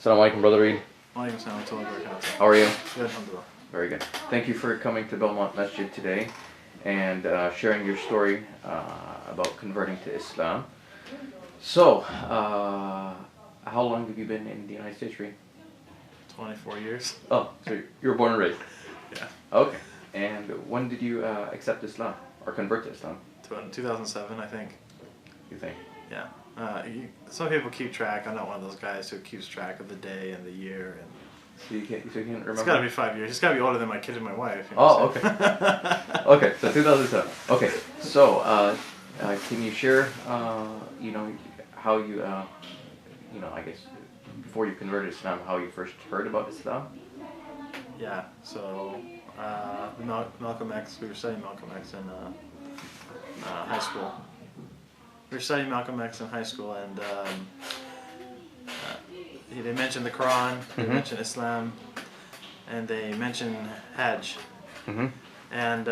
Assalamu alaikum, Brother Reed. Walaikum salam wa rahmatullahi wa barakatuh. How are you? Good, alhamdulillah. Very good. Thank you for coming to Belmont Masjid today and sharing your story about converting to Islam. So, how long have you been in the United States, Reed? 24 years. Oh, so you were born and raised? Yeah. Okay. And when did you accept Islam or convert to Islam? 2007, I think. You think? Yeah. Some people keep track. I'm not one of those guys who keeps track of the day and the year. And So you can't remember? it's got to be 5 years. It's got to be older than my kid and my wife. You know okay. Okay, so 2007. Okay, so can you share, how you, I guess, before you converted to Islam, how you first heard about Islam? Yeah. So Malcolm X. We were studying Malcolm X in high school. We were studying Malcolm X in high school, and they mentioned the Quran, they mentioned Islam, and they mentioned Hajj. And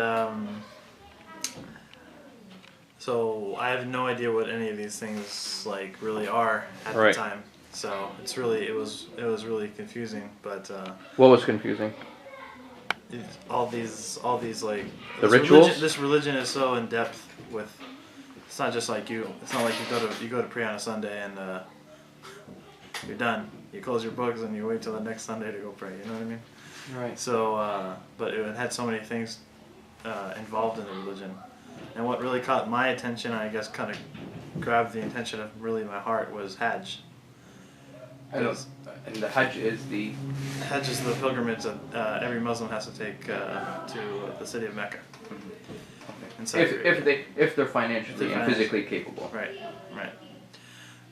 so I have no idea what any of these things really are at the time. So it was really confusing. But what was confusing? All these the rituals. This religion is so in depth with. It's not just like you. It's not like you go to pray on a Sunday and you're done. You close your books and you wait till the next Sunday to go pray. You know what I mean? Right. So, but it had so many things involved in the religion, and what really caught my attention, I guess, kind of grabbed the attention of really my heart, was Hajj. And the Hajj is the pilgrimage that every Muslim has to take to the city of Mecca. If they're financially and physically capable. Right.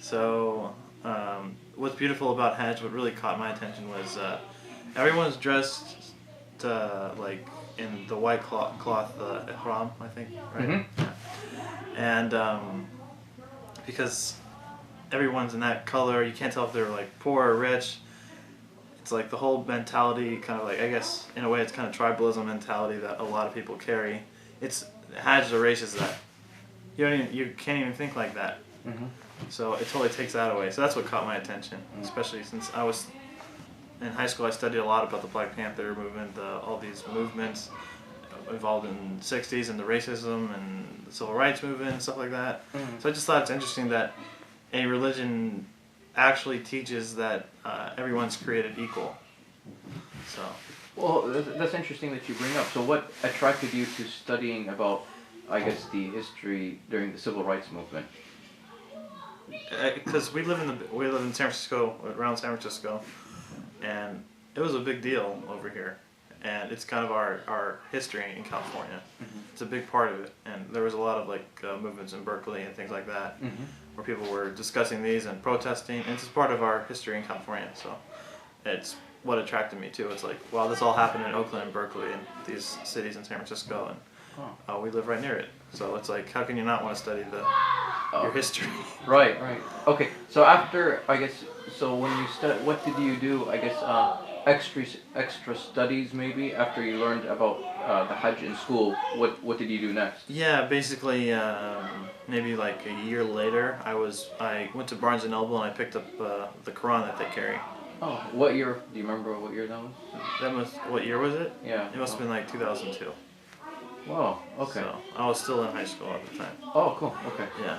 So, what's beautiful about Hajj, what really caught my attention was everyone's dressed in the white cloth ihram, I think, right? And because everyone's in that color, you can't tell if they're poor or rich. It's the whole mentality, kind of I guess in a way it's kind of tribalism mentality that a lot of people carry. Hajj erases that. You can't even think like that. So it totally takes that away. So that's what caught my attention, especially since I was in high school. I studied a lot about the Black Panther movement, all these movements involved in the 60s, and the racism and the civil rights movement and stuff like that. So I just thought it's interesting that a religion actually teaches that everyone's created equal. So. Well, that's interesting that you bring up. So what attracted you to studying about, I guess, the history during the civil rights movement? Because we live in San Francisco, around San Francisco, and it was a big deal over here, and it's kind of our history in California. It's a big part of it, and there was a lot of movements in Berkeley and things like that, where people were discussing these and protesting, and it's part of our history in California. So it's what attracted me too. It's wow, this all happened in Oakland and Berkeley and these cities in San Francisco, and we live right near it. So it's how can you not want to study your history? Right. Okay, so after, I guess, so when you what did you do, I guess, extra studies maybe, after you learned about the Hajj in school? What did you do next? Yeah, basically, maybe a year later, I went to Barnes & Noble and I picked up the Quran that they carry. Oh, what year? Do you remember what year that was? What year was it? Yeah. It must have been 2002. Wow, okay. So I was still in high school at the time. Oh, cool, okay. Yeah.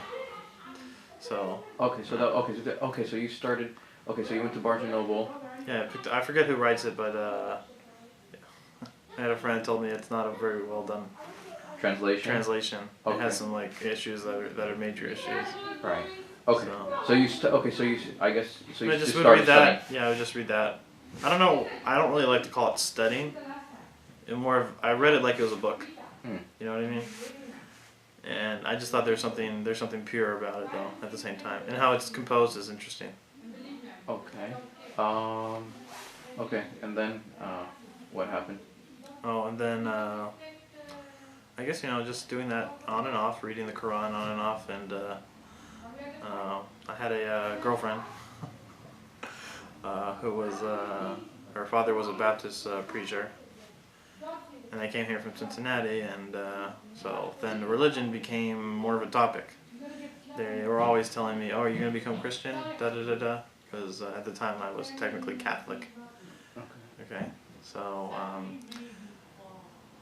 So. So you started, so you went to Barnes & Noble. Yeah, I forget who writes it, but I had a friend told me it's not a very well done translation. Okay. It has some issues that are major issues. Right. Okay. So you I guess so you just started read that. studying. Yeah, I would just read that. I don't know. I don't really like to call it studying. I read it like it was a book. You know what I mean? And I just thought there's something pure about it though. At the same time, and how it's composed is interesting. Okay. Okay. And then what happened? Oh, and then I guess just doing that on and off, reading the Quran on and off, and I had a girlfriend who was her father was a Baptist preacher, and they came here from Cincinnati, and so then the religion became more of a topic. They were always telling me, "Oh, are you going to become Christian?" Da da da da. because at the time I was technically Catholic. Okay, so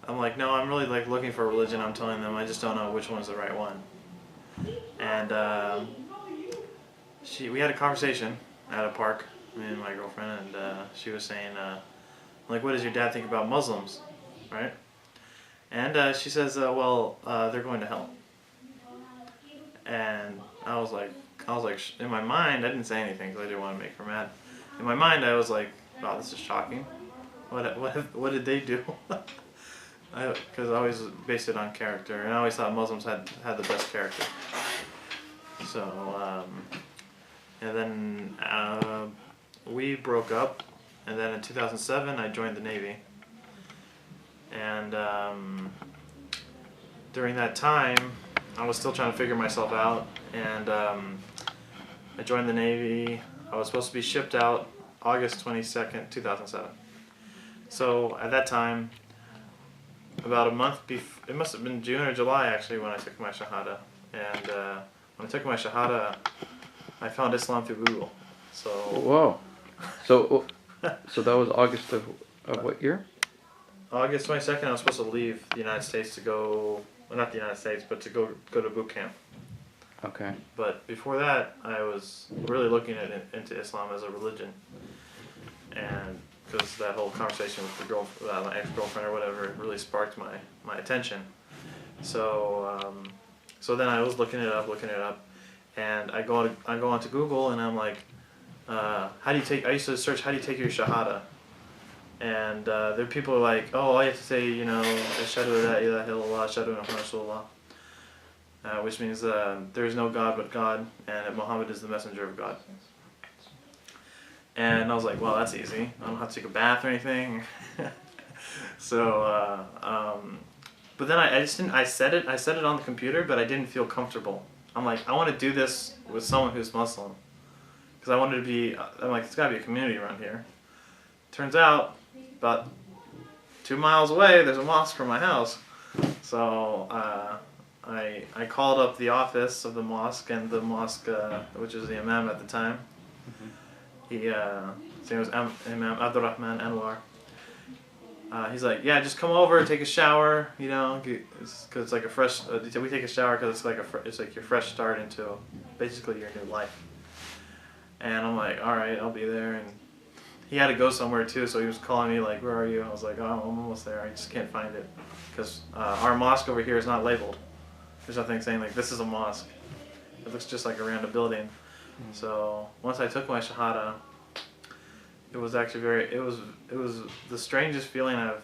I'm like, no, I'm really like looking for a religion. I'm telling them I just don't know which one's the right one. And we had a conversation at a park, me and my girlfriend, and she was saying, like, what does your dad think about Muslims, right? And she says, well, they're going to hell. And I was like, in my mind, I didn't say anything because I didn't want to make her mad. In my mind, I was like, wow, this is shocking. What did they do? Because I always based it on character, and I always thought Muslims had the best character. So, and then we broke up, and then in 2007 I joined the Navy. And during that time, I was still trying to figure myself out, and I joined the Navy. I was supposed to be shipped out August 22nd, 2007. So at that time, about a month before, it must have been June or July actually when I took my Shahada. And when I took my Shahada, I found Islam through Google. So. Whoa. So that was August of what year? August 22nd, I was supposed to leave the United States to go, well, not the United States, but to go to boot camp. Okay. But before that, I was really looking into Islam as a religion. And because that whole conversation with my ex-girlfriend or whatever really sparked my attention. So so then I was looking it up, and I go onto Google and I'm like, I used to search, how do you take your Shahada? And there are people who are like, oh, all you have to say, Ashhadu la ilaha illallah, Ashhadu anna Rasulullah, which means there is no God but God, and Muhammad is the messenger of God. And I was like, well, that's easy. I don't have to take a bath or anything. So, but then I just didn't. I said it on the computer, but I didn't feel comfortable. I'm like, I want to do this with someone who's Muslim, because I wanted to be. I'm like, it's got to be a community around here. Turns out, about 2 miles away, there's a mosque from my house. So I called up the office of the mosque, and the mosque, which was the imam at the time. His name was Imam Abdurrahman Anwar. He's like, yeah, just come over, take a shower, because it's like a fresh. We take a shower because it's like your fresh start into basically your new life. And I'm like, all right, I'll be there. And he had to go somewhere too, so he was calling me like, where are you? I was like, oh, I'm almost there. I just can't find it because our mosque over here is not labeled. There's nothing saying like this is a mosque. It looks just like a random building. So once I took my Shahada, it was actually it was the strangest feeling I've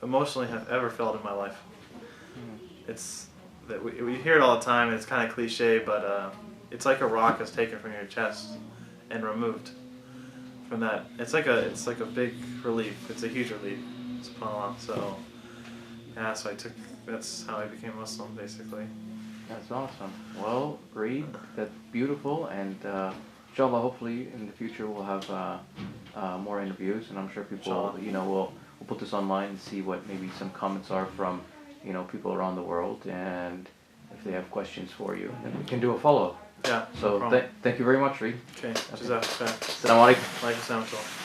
emotionally have ever felt in my life. It's that we hear it all the time, and it's kind of cliche, but it's like a rock is taken from your chest and removed. From that, it's like a big relief. It's a huge relief. SubhanAllah. So yeah, that's how I became Muslim basically. That's awesome. Well, Reed, that's beautiful, and inshallah, hopefully in the future we'll have more interviews, and I'm sure people, we'll put this online and see what maybe some comments are from, people around the world, and if they have questions for you, then we can do a follow-up. Yeah. So thank you very much, Reed. Okay. Assalamu alaikum. alaikum.